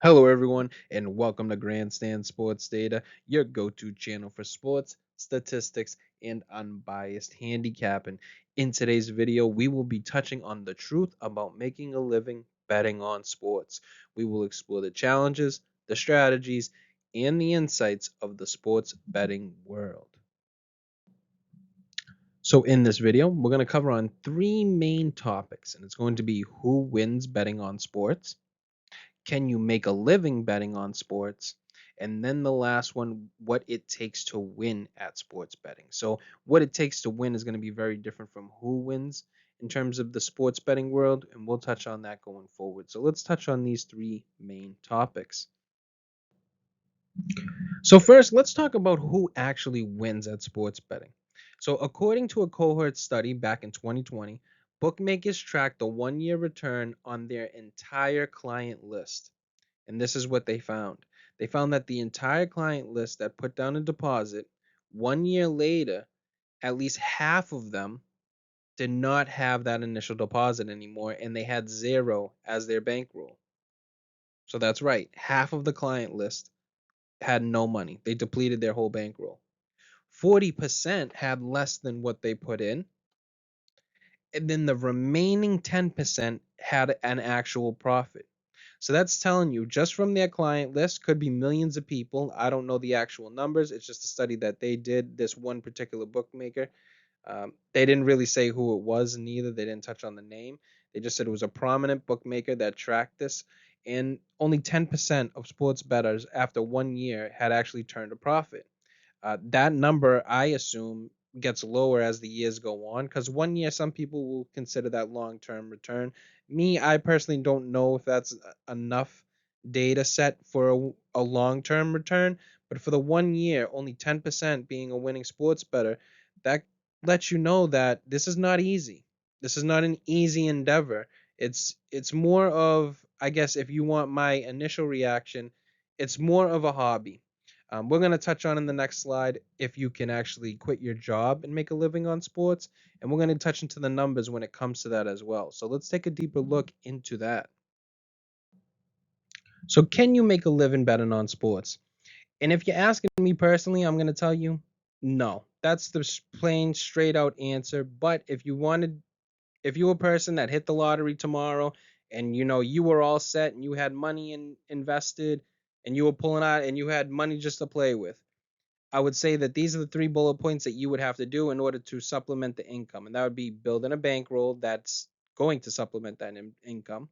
Hello, everyone, and welcome to Grandstand Sports Data, your go to channel for sports, statistics, and unbiased handicapping. In today's video, we will be touching on the truth about making a living betting on sports. We will explore the challenges, the strategies, and the insights of the sports betting world. So, in this video, we're going to cover on three main topics, and it's going to be who wins betting on sports. Can you make a living betting on sports? And then the last one, what it takes to win at sports betting. So, what it takes to win is going to be very different from who wins in terms of the sports betting world, and we'll touch on that going forward. So, let's touch on these three main topics. So, first, let's talk about who actually wins at sports betting. So, according to a cohort study back in 2020, bookmakers tracked the 1 year return on their entire client list. And this is what they found. They found that the entire client list that put down a deposit 1 year later, at least half of them did not have that initial deposit anymore and they had zero as their bankroll. So that's right. Half of the client list had no money. They depleted their whole bankroll. 40% had less than what they put in. And then the remaining 10% had an actual profit. So that's telling you just from their client list, could be millions of people. I don't know the actual numbers. It's just a study that they did, this one particular bookmaker. They didn't really say who it was, neither. They didn't touch on the name. They just said it was a prominent bookmaker that tracked this. And only 10% of sports bettors after 1 year had actually turned a profit. That number, I assume, gets lower as the years go on because 1 year, some people will consider that long term return. Me, I personally don't know if that's enough data set for a long term return, but for the 1 year, only 10% being a winning sports better, that lets you know that this is not easy. This is not an easy endeavor. It's more of, I guess, if you want my initial reaction, it's more of a hobby. We're going to touch on in the next slide if you can actually quit your job and make a living on sports. And we're going to touch into the numbers when it comes to that as well. So let's take a deeper look into that. So, can you make a living betting on sports? And if you're asking me personally, I'm going to tell you no. That's the plain, straight out answer. But if you were a person that hit the lottery tomorrow and you were all set and you had money invested and you were pulling out and you had money just to play with, I would say that these are the three bullet points that you would have to do in order to supplement the income. And that would be building a bankroll that's going to supplement that income.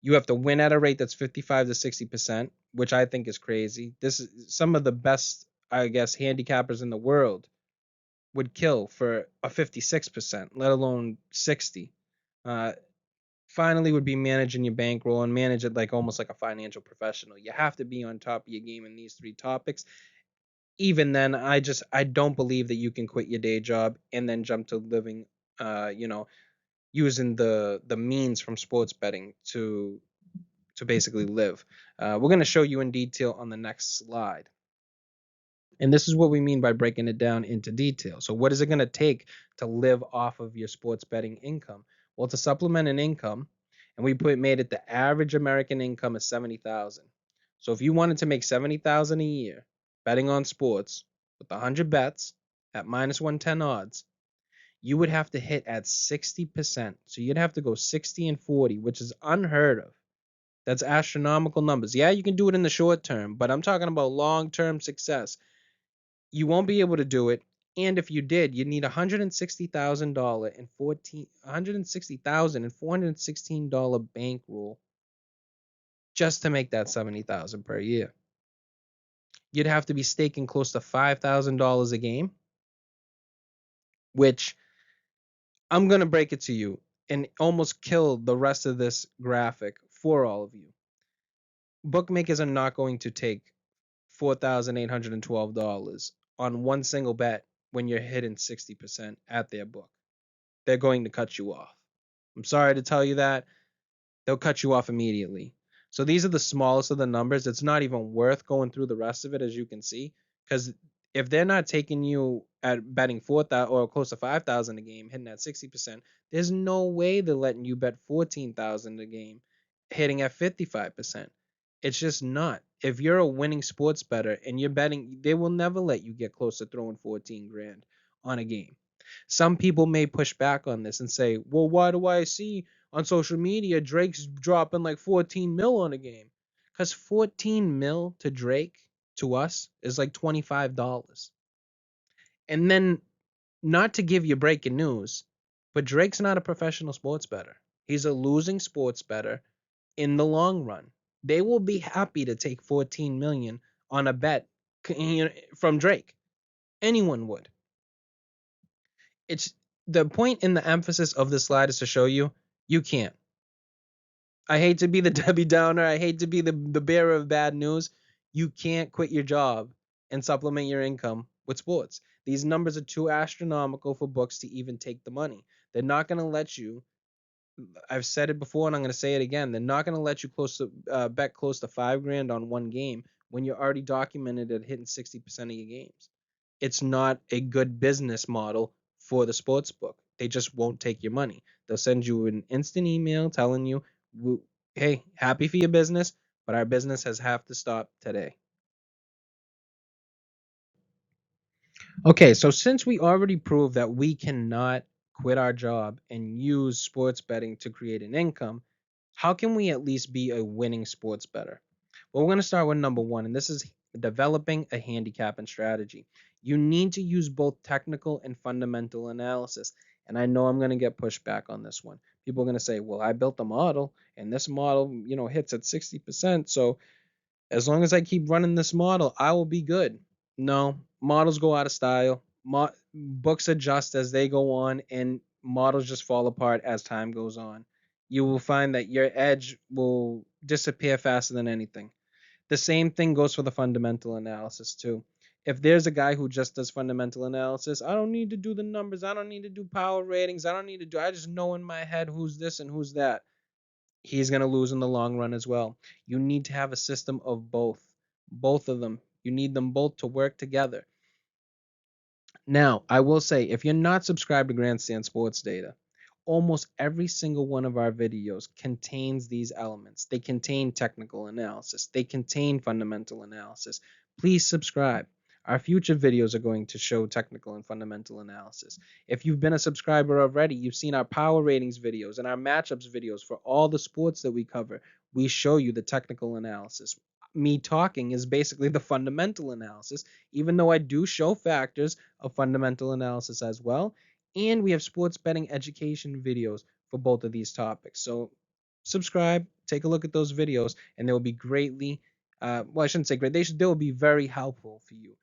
You have to win at a rate that's 55 to 60%, which I think is crazy. This is some of the best, I guess, handicappers in the world would kill for a 56%, let alone 60. Uh, Finally would be managing your bankroll and manage it like almost like a financial professional. You have to be on top of your game in these three topics. Even then, I don't believe that you can quit your day job and then jump to living, uh, you know, using the means from sports betting to basically live. We're going to show you in detail on the next slide. And this is what we mean by breaking it down into detail. So, what is it going to take to live off of your sports betting income? Well, to supplement an income, and made it the average American income is 70,000. So, if you wanted to make 70,000 a year betting on sports with 100 bets at minus 110 odds, you would have to hit at 60%. So, you'd have to go 60 and 40, which is unheard of. That's astronomical numbers. Yeah, you can do it in the short term, but I'm talking about long term success. You won't be able to do it. And if you did, you'd need $160,000 and $416 bankroll just to make that 70,000 per year. You'd have to be staking close to $5,000 a game, which I'm gonna break it to you and almost kill the rest of this graphic for all of you. Bookmakers are not going to take $4,812 on one single bet when you're hitting 60% at their book. They're going to cut you off. I'm sorry to tell you that. They'll cut you off immediately. So these are the smallest of the numbers. It's not even worth going through the rest of it, as you can see, because if they're not taking you at betting 4,000 or close to 5,000 a game, hitting at 60%, there's no way they're letting you bet 14,000 a game, hitting at 55%. It's just not. If you're a winning sports bettor and you're betting, they will never let you get close to throwing 14 grand on a game. Some people may push back on this and say, well, why do I see on social media Drake's dropping like 14 mil on a game? Because 14 mil to Drake, to us, is like $25. And then, not to give you breaking news, but Drake's not a professional sports bettor. He's a losing sports bettor in the long run. They will be happy to take 14 million on a bet from Drake. Anyone would. It's the point in the emphasis of this slide is to show you you can't. I hate to be the Debbie Downer. I hate to be the bearer of bad news. You can't quit your job and supplement your income with sports. These numbers are too astronomical for books to even take the money. They're not going to let you. I've said it before and I'm going to say it again. They're not going to let you bet close to 5 grand on one game when you're already documented at hitting 60% of your games. It's not a good business model for the sports book. They just won't take your money. They'll send you an instant email telling you, hey, happy for your business, but our business has have to stop today. Okay, so since we already proved that we cannot quit our job and use sports betting to create an income, how can we at least be a winning sports bettor? Well, we're going to start with number one, and this is developing a handicapping strategy. You need to use both technical and fundamental analysis. And I know I'm going to get pushed back on this one. People are going to say, well, I built a model, and this model, hits at 60%. So as long as I keep running this model, I will be good. No, models go out of style. Books adjust as they go on, and models just fall apart as time goes on. You will find that your edge will disappear faster than anything. The same thing goes for the fundamental analysis, too. If there's a guy who just does fundamental analysis, I don't need to do the numbers. I don't need to do power ratings. I just know in my head who's this and who's that. He's going to lose in the long run as well. You need to have a system of both of them. You need them both to work together. Now, I will say, if you're not subscribed to Grandstand Sports Data, almost every single one of our videos contains these elements. They contain technical analysis, they contain fundamental analysis. Please subscribe. Our future videos are going to show technical and fundamental analysis. If you've been a subscriber already, you've seen our power ratings videos and our matchups videos for all the sports that we cover. We show you the technical analysis. Me talking is basically the fundamental analysis, even though I do show factors of fundamental analysis as well. And we have sports betting education videos for both of these topics. So subscribe, take a look at those videos, and they will be greatly, well, I shouldn't say great, they will be very helpful for you.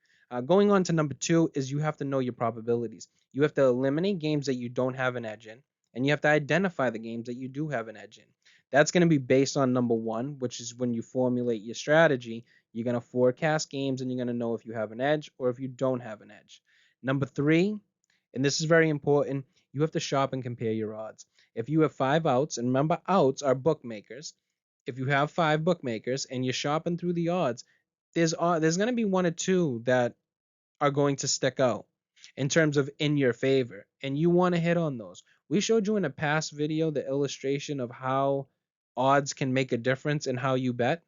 Going on to number two is you have to know your probabilities. You have to eliminate games that you don't have an edge in, and you have to identify the games that you do have an edge in. That's going to be based on number one, which is when you formulate your strategy. You're going to forecast games and you're going to know if you have an edge or if you don't have an edge. Number three, and this is very important, you have to shop and compare your odds. If you have five outs, and remember, outs are bookmakers. If you have five bookmakers and you're shopping through the odds, there's going to be one or two that are going to stick out in terms of in your favor, and you want to hit on those. We showed you in a past video the illustration of how odds can make a difference in how you bet.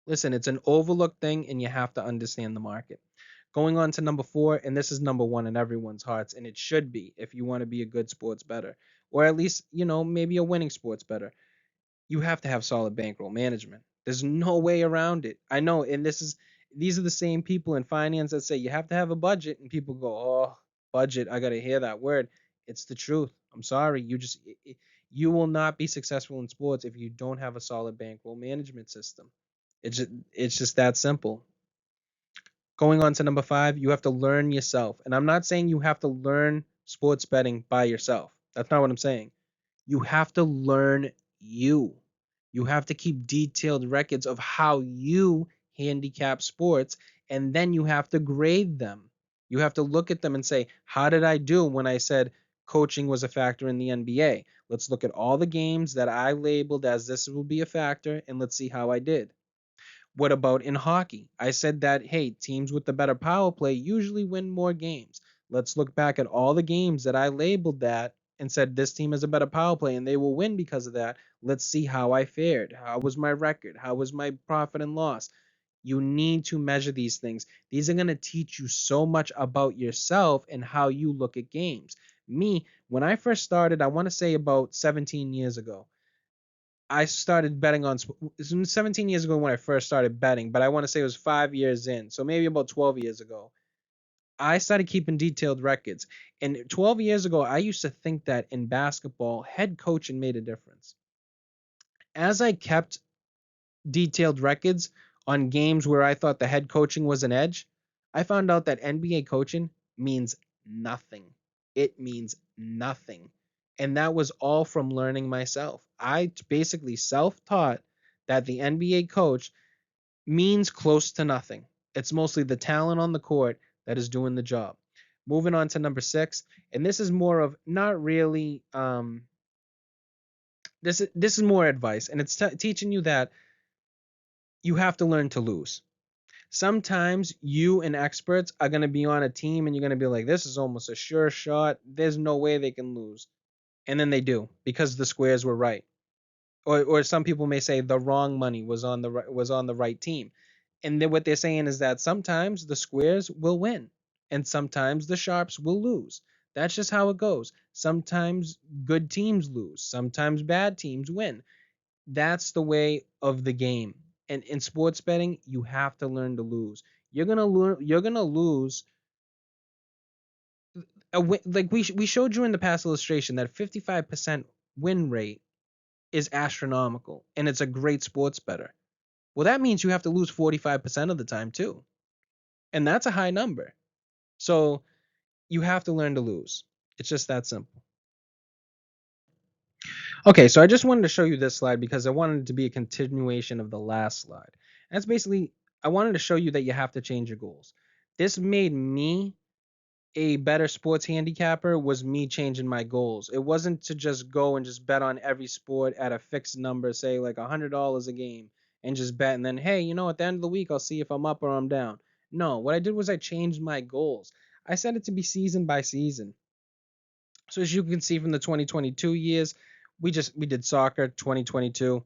Listen, it's an overlooked thing, and you have to understand the market. Going on to number four, and this is number one in everyone's hearts, and it should be if you want to be a good sports bettor, or at least, maybe a winning sports bettor. You have to have solid bankroll management. There's no way around it. I know, and these are the same people in finance that say you have to have a budget, and people go, "Oh, budget, I got to hear that word." It's the truth. I'm sorry, you will not be successful in sports if you don't have a solid bankroll management system. It's just that simple. Going on to number five, you have to learn yourself. And I'm not saying you have to learn sports betting by yourself. That's not what I'm saying. You have to learn you. You have to keep detailed records of how you handicap sports, and then you have to grade them. You have to look at them and say, how did I do when I said coaching was a factor in the NBA? Let's look at all the games that I labeled as this will be a factor, and let's see how I did. What about in hockey? I said that, hey, teams with the better power play usually win more games. Let's look back at all the games that I labeled that and said this team has a better power play and they will win because of that. Let's see how I fared. How was my record? How was my profit and loss? You need to measure these things. These are going to teach you so much about yourself and how you look at games. Me, when I first started, I want to say about 17 years ago, I started betting on 17 years ago when I first started betting, but I want to say it was 5 years in. So maybe about 12 years ago. I started keeping detailed records. And 12 years ago, I used to think that in basketball, head coaching made a difference. As I kept detailed records on games where I thought the head coaching was an edge, I found out that NBA coaching means nothing. It means nothing. And that was all from learning myself. I basically self taught that the NBA coach means close to nothing. It's mostly the talent on the court that is doing the job. Moving on to number 6, and this is more of not really this is more advice, and it's teaching you that you have to learn to lose. Sometimes you and experts are going to be on a team and you're going to be like, this is almost a sure shot. There's no way they can lose. And then they do because the squares were right. Or some people may say the wrong money was on the right team. And then what they're saying is that sometimes the squares will win and sometimes the sharps will lose. That's just how it goes. Sometimes good teams lose, sometimes bad teams win. That's the way of the game. And in sports betting, you have to learn to lose. You're gonna lose like we showed you in the past illustration that 55% win rate is astronomical and it's a great sports better. Well, that means you have to lose 45% of the time too. And that's a high number. So you have to learn to lose. It's just that simple. Okay, so I just wanted to show you this slide because I wanted it to be a continuation of the last slide. And that's basically, I wanted to show you that you have to change your goals. This made me a better sports handicapper was me changing my goals. It wasn't to just go and just bet on every sport at a fixed number, say like $100 a game, and just bet and then, hey, at the end of the week I'll see if I'm up or I'm down. No, what I did was I changed my goals. I set it to be season by season. So as you can see from the 2022 years, we did soccer 2022.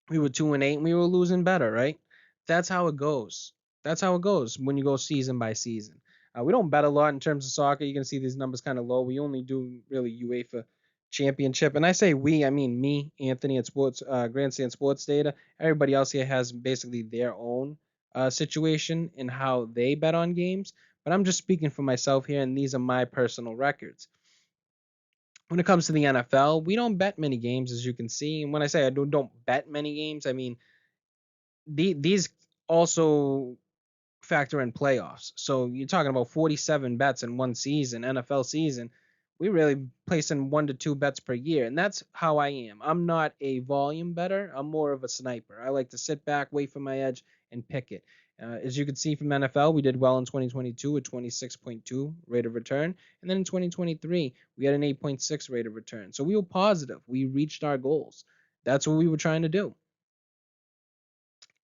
We were 2-8 and we were losing better, right? That's how it goes. That's how it goes when you go season by season. We don't bet a lot in terms of soccer. You can see these numbers kind of low. We only do really UEFA Championship, and I say we, I mean me, Anthony at Sports Grandstand Sports Data. Everybody else here has basically their own situation in how they bet on games. But I'm just speaking for myself here, and these are my personal records. When it comes to the NFL, we don't bet many games, as you can see. And when I say I don't bet many games, I mean these also factor in playoffs. So you're talking about 47 bets in one season, NFL season. We really place in 1 to 2 bets per year, and that's how I am. I'm not a volume better. I'm more of a sniper. I like to sit back, wait for my edge, and pick it. As you can see from NFL, we did well in 2022 with 26.2 rate of return, and then in 2023 we had an 8.6 rate of return. So we were positive. We reached our goals. That's what we were trying to do.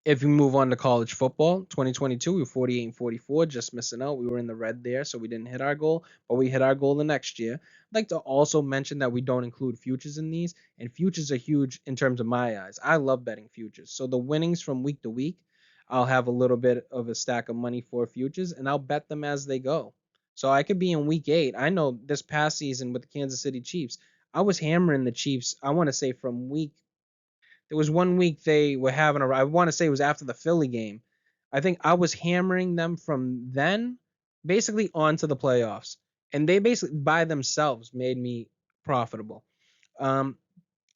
If we move on to college football, 2022, we were 48 and 44, just missing out. We were in the red there, so we didn't hit our goal, but we hit our goal the next year. I'd like to also mention that we don't include futures in these, and futures are huge in terms of my eyes. I love betting futures. So the winnings from week to week, I'll have a little bit of a stack of money for futures, and I'll bet them as they go. So I could be in week 8. I know this past season with the Kansas City Chiefs, I was hammering the Chiefs, I want to say from week there was one week they were having a. I want to say it was after the Philly game. I think I was hammering them from then, basically onto the playoffs, and they basically by themselves made me profitable. Um,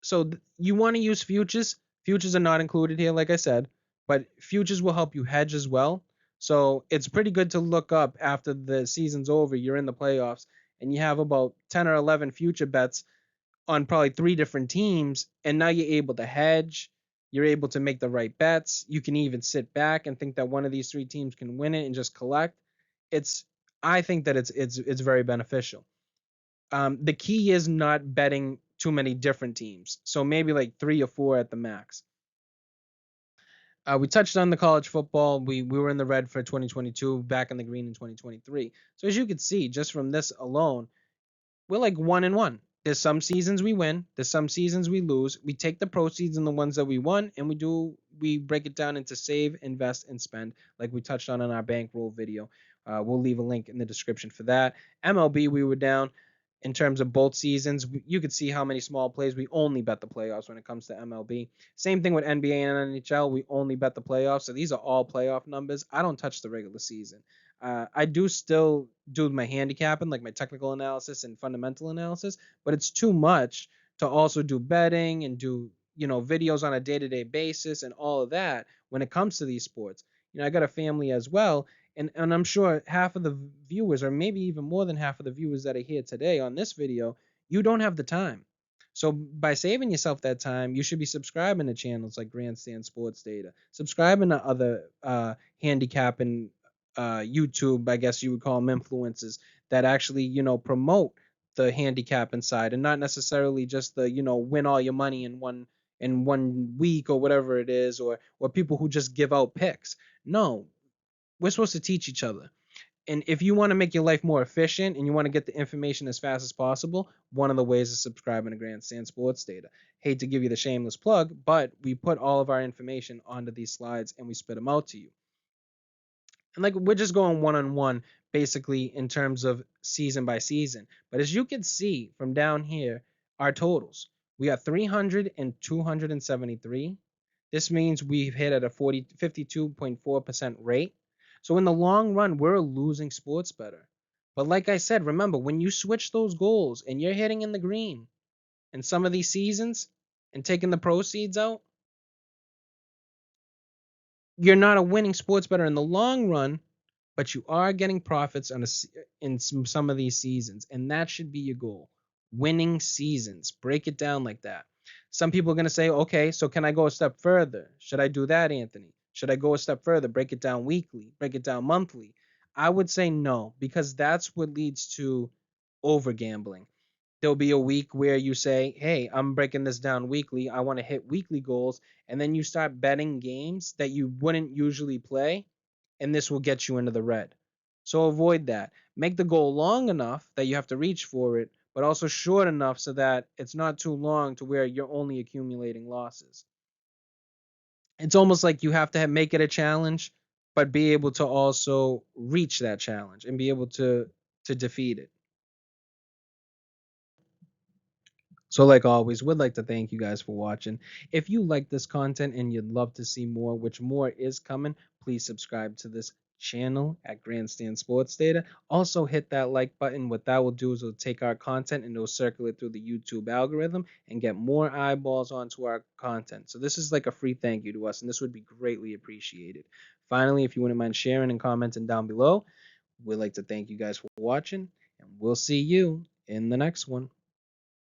so you want to use futures. Futures are not included here, like I said, but futures will help you hedge as well. So it's pretty good to look up after the season's over. You're in the playoffs, and you have about 10 or 11 future bets on probably 3 different teams, and now you're able to hedge. You're able to make the right bets. You can even sit back and think that one of these 3 teams can win it and just collect. It's I think that it's very beneficial. The key is not betting too many different teams, so maybe like 3 or 4 at the max. We touched on the college football. We were in the red for 2022, back in the green in 2023. So as you can see, just from this alone, we're like 1-1. There's some seasons we win, there's some seasons we lose. We take the proceeds and the ones that we won, and we break it down into save, invest, and spend, like we touched on in our bankroll video. We'll leave a link in the description for that. MLB, we were down in terms of both seasons. You could see how many small plays. We only bet the playoffs when it comes to MLB. Same thing with NBA and NHL. We only bet the playoffs. So these are all playoff numbers. I don't touch the regular season. I do still do my handicapping, like my technical analysis and fundamental analysis, but it's too much to also do betting and do videos on a day-to-day basis and all of that when it comes to these sports. I got a family as well, and I'm sure half of the viewers, or maybe even more than half of the viewers that are here today on this video, you don't have the time. So by saving yourself that time, you should be subscribing to channels like Grandstand Sports Data, subscribing to other handicapping YouTube, I guess you would call them influencers that actually promote the handicapping side and not necessarily just the win all your money in one week or whatever it is, or people who just give out picks. No, we're supposed to teach each other. And if you want to make your life more efficient and you want to get the information as fast as possible, one of the ways is subscribing to Grandstand Sports Data. Hate to give you the shameless plug, but we put all of our information onto these slides and we spit them out to you. And like we're just going one on one basically in terms of season by season. But as you can see from down here, our totals. We are 300 and 273. This means we've hit at a 52.4% rate. So in the long run, we're losing sports better. But like I said, remember when you switch those goals and you're hitting in the green in some of these seasons and taking the proceeds out, you're not a winning sports better in the long run, but you are getting profits in some of these seasons, and that should be your goal. Winning seasons. Break it down like that. Some people are going to say, okay, so can I go a step further? Should I do that, Anthony? Should I go a step further? Break it down weekly, break it down monthly? I would say no, because that's what leads to over gambling. There'll be a week where you say, hey, I'm breaking this down weekly. I want to hit weekly goals. And then you start betting games that you wouldn't usually play, and this will get you into the red. So avoid that. Make the goal long enough that you have to reach for it, but also short enough so that it's not too long to where you're only accumulating losses. It's almost like you have to make it a challenge, but be able to also reach that challenge and be able to defeat it. So, like always, would like to thank you guys for watching. If you like this content and you'd love to see more, which more is coming, please subscribe to this channel at Grandstand Sports Data. Also, hit that like button. What that will do is it'll take our content and it'll circulate through the YouTube algorithm and get more eyeballs onto our content. So, this is like a free thank you to us, and this would be greatly appreciated. Finally, if you wouldn't mind sharing and commenting down below, we'd like to thank you guys for watching, and we'll see you in the next one.